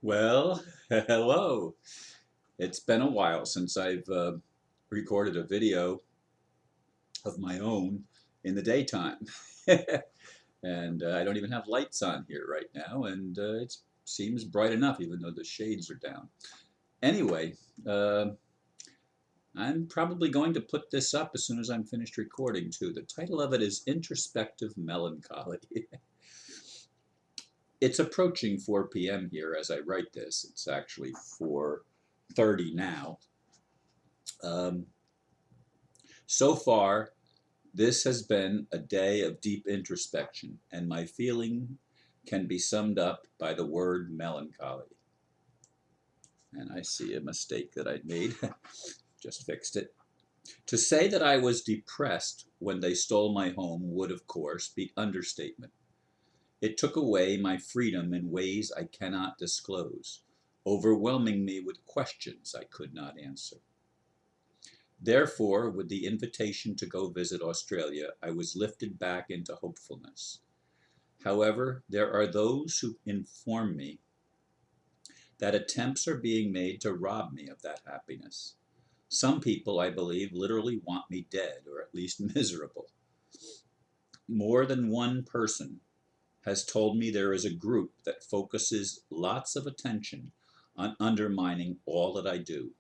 Well, hello. It's been a while since I've recorded a video of my own in the daytime. And I don't even have lights on here right now, and it seems bright enough even though the shades are down. Anyway, uh, I'm probably going to put this up as soon as I'm finished recording too. The title of it is Introspective Melancholy. It's approaching 4 p.m. here as I write this. It's actually 4:30 now. Um, so far, this has been a day of deep introspection, and my feeling can be summed up by the word melancholy. And I see a mistake that I made. Just fixed it. To say that I was depressed when they stole my home would, of course, be understatement. It took away my freedom in ways I cannot disclose, overwhelming me with questions I could not answer. Therefore, with the invitation to go visit Australia, I was lifted back into hopefulness. However, there are those who inform me that attempts are being made to rob me of that happiness. Some people, I believe, literally want me dead, or at least miserable. More than one person has told me there is a group that focuses lots of attention on undermining all that I do.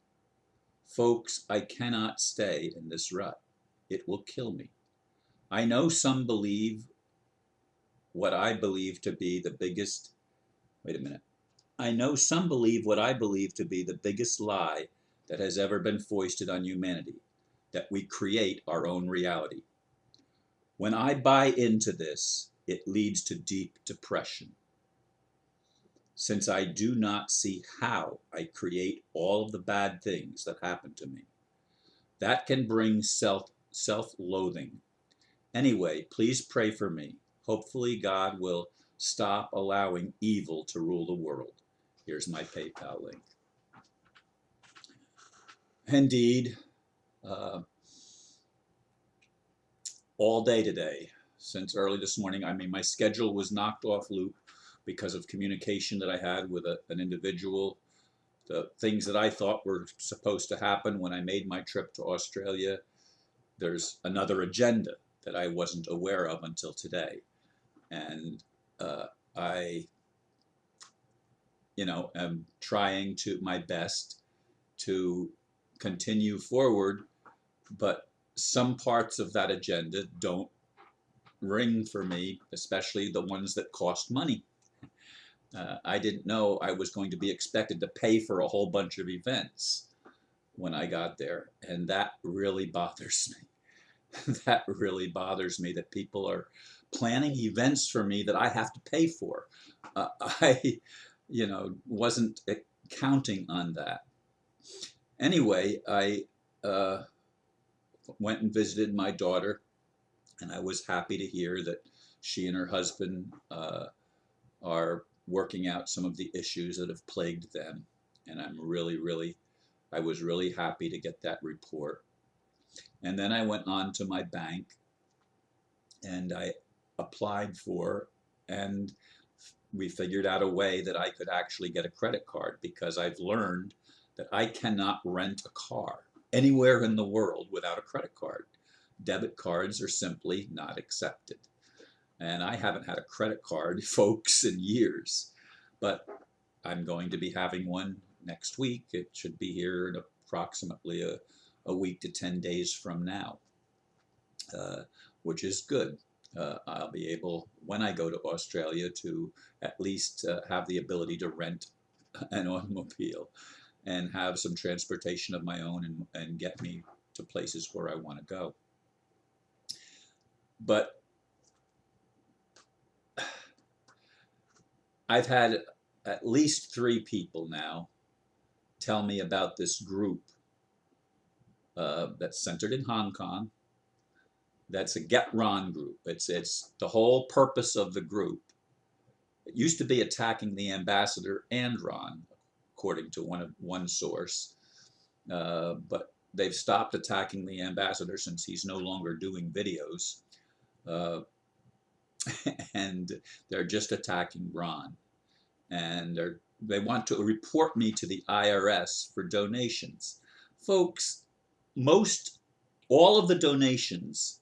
Folks, I cannot stay in this rut. It will kill me. I know some believe what I believe to be the biggest, wait a minute. I know some believe what I believe to be the biggest lie that has ever been foisted on humanity, that we create our own reality. When I buy into this, it leads to deep depression, since I do not see how I create all of the bad things that happen to me. That can bring self-loathing. Anyway, please pray for me. Hopefully God will stop allowing evil to rule the world. Here's my PayPal link. Indeed, uh, all day today, since early this morning, I mean, my schedule was knocked off loop because of communication that I had with an individual. The things that I thought were supposed to happen when I made my trip to Australia, there's another agenda that I wasn't aware of until today. And uh, I, am trying to my best to continue forward, but some parts of that agenda don't ring for me, especially the ones that cost money. I didn't know I was going to be expected to pay for a whole bunch of events when I got there, and that really bothers me. That really bothers me that people are planning events for me that I have to pay for. I, wasn't counting on that. Anyway, I uh, went and visited my daughter, and I was happy to hear that she and her husband are working out some of the issues that have plagued them. And I was really happy to get that report. And then I went on to my bank and I applied for, and we figured out a way that I could actually get a credit card, because I've learned that I cannot rent a car anywhere in the world without a credit card. Debit cards are simply not accepted. And I haven't had a credit card, folks, in years. But I'm going to be having one next week. It should be here in approximately a week to 10 days from now, uh, which is good. I'll be able, when I go to Australia, to at least have the ability to rent an automobile and have some transportation of my own, and get me to places where I want to go. But I've had at least 3 people now tell me about this group that's centered in Hong Kong. That's a Get Ron group. It's the whole purpose of the group. It used to be attacking the ambassador and Ron, according to one source, but they've stopped attacking the ambassador since he's no longer doing videos, uh, and they're just attacking Ron. And they're they want to report me to the IRS for donations. Folks, all of the donations,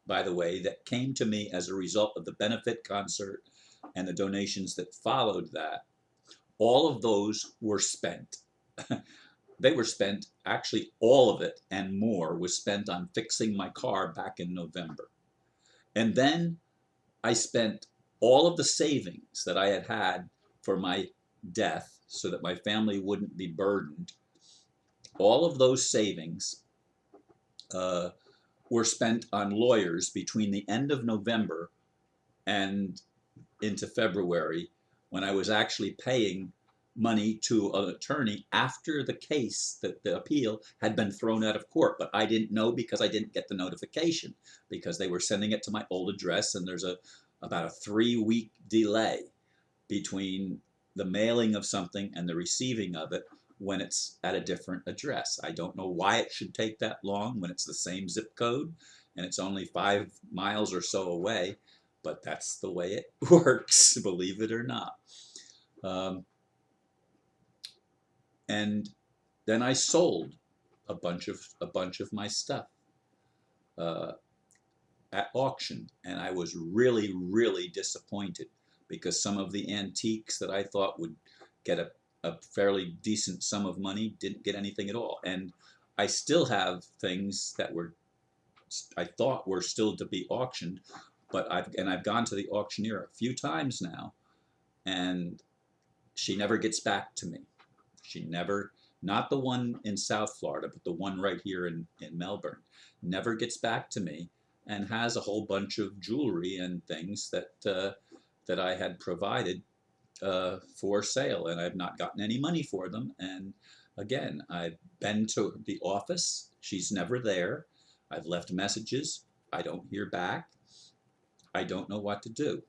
by the way, that came to me as a result of the benefit concert and the donations that followed that, all of those were spent. They were spent, actually all of it and more was spent on fixing my car back in November. And then I spent all of the savings that I had had for my death so that my family wouldn't be burdened. All of those savings were spent on lawyers between the end of November and into February, when I was actually paying money to an attorney after the case, that the appeal had been thrown out of court. But I didn't know because I didn't get the notification, because they were sending it to my old address, and there's about a 3-week delay between the mailing of something and the receiving of it when it's at a different address. I don't know why it should take that long when it's the same zip code and it's only 5 miles or so away, but that's the way it works, believe it or not. And then I sold a bunch of my stuff at auction, and I was really, really disappointed, because some of the antiques that I thought would get a fairly decent sum of money didn't get anything at all. And I still have things that I thought were still to be auctioned, but I've gone to the auctioneer a few times now, and she never gets back to me. She never, not the one in South Florida, but the one right here in Melbourne, never gets back to me, and has a whole bunch of jewelry and things that I had provided for sale, and I've not gotten any money for them. And again, I've been to the office. She's never there. I've left messages. I don't hear back. I don't know what to do.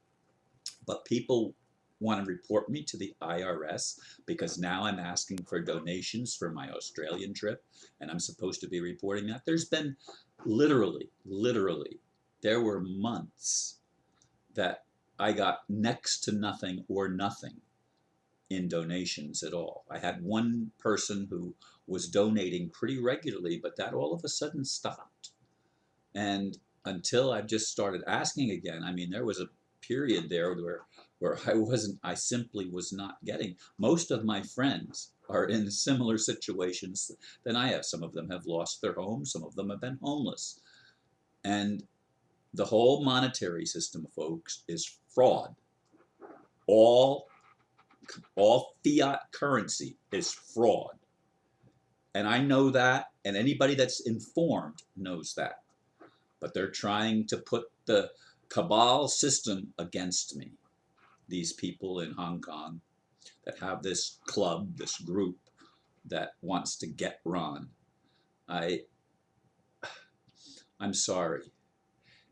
But people want to report me to the IRS because now I'm asking for donations for my Australian trip, and I'm supposed to be reporting that. There's been literally, there were months that I got next to nothing or nothing in donations at all. I had one person who was donating pretty regularly, but that all of a sudden stopped. And until I just started asking again, I mean, there was a period there where I simply was not getting. Most of my friends are in similar situations than I have. Some of them have lost their homes, some of them have been homeless. And the whole monetary system, folks, is fraud. All fiat currency is fraud. And I know that, and anybody that's informed knows that. But they're trying to put the cabal system against me. These people in Hong Kong that have this club, this group that wants to get Ron. I'm sorry.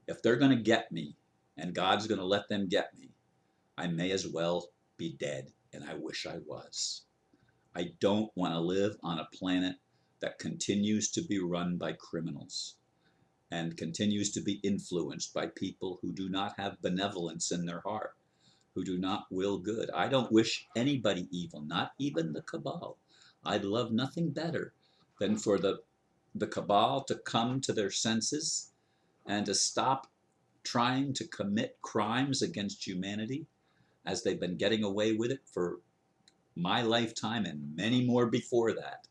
If they're going to get me, and God's going to let them get me, I may as well be dead, and I wish I was. I don't want to live on a planet that continues to be run by criminals and continues to be influenced by people who do not have benevolence in their heart, who do not will good. I don't wish anybody evil, not even the cabal. I'd love nothing better than for the cabal to come to their senses and to stop trying to commit crimes against humanity, as they've been getting away with it for my lifetime and many more before that.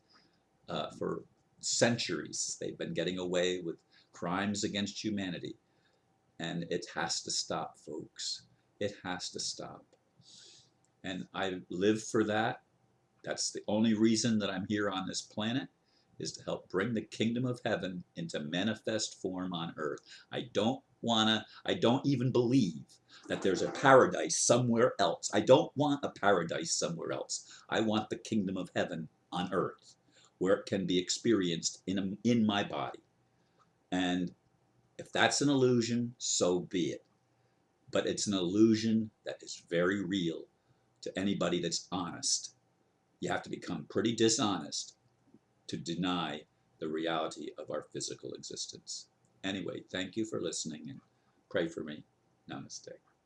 For centuries, they've been getting away with crimes against humanity. And it has to stop, folks. It has to stop. And I live for that. That's the only reason that I'm here on this planet, is to help bring the kingdom of heaven into manifest form on earth. I don't even believe that there's a paradise somewhere else. I don't want a paradise somewhere else. I want the kingdom of heaven on earth, where it can be experienced in my body. And if that's an illusion, so be it. But it's an illusion that is very real to anybody that's honest. You have to become pretty dishonest to deny the reality of our physical existence. Anyway, thank you for listening, and pray for me. Namaste.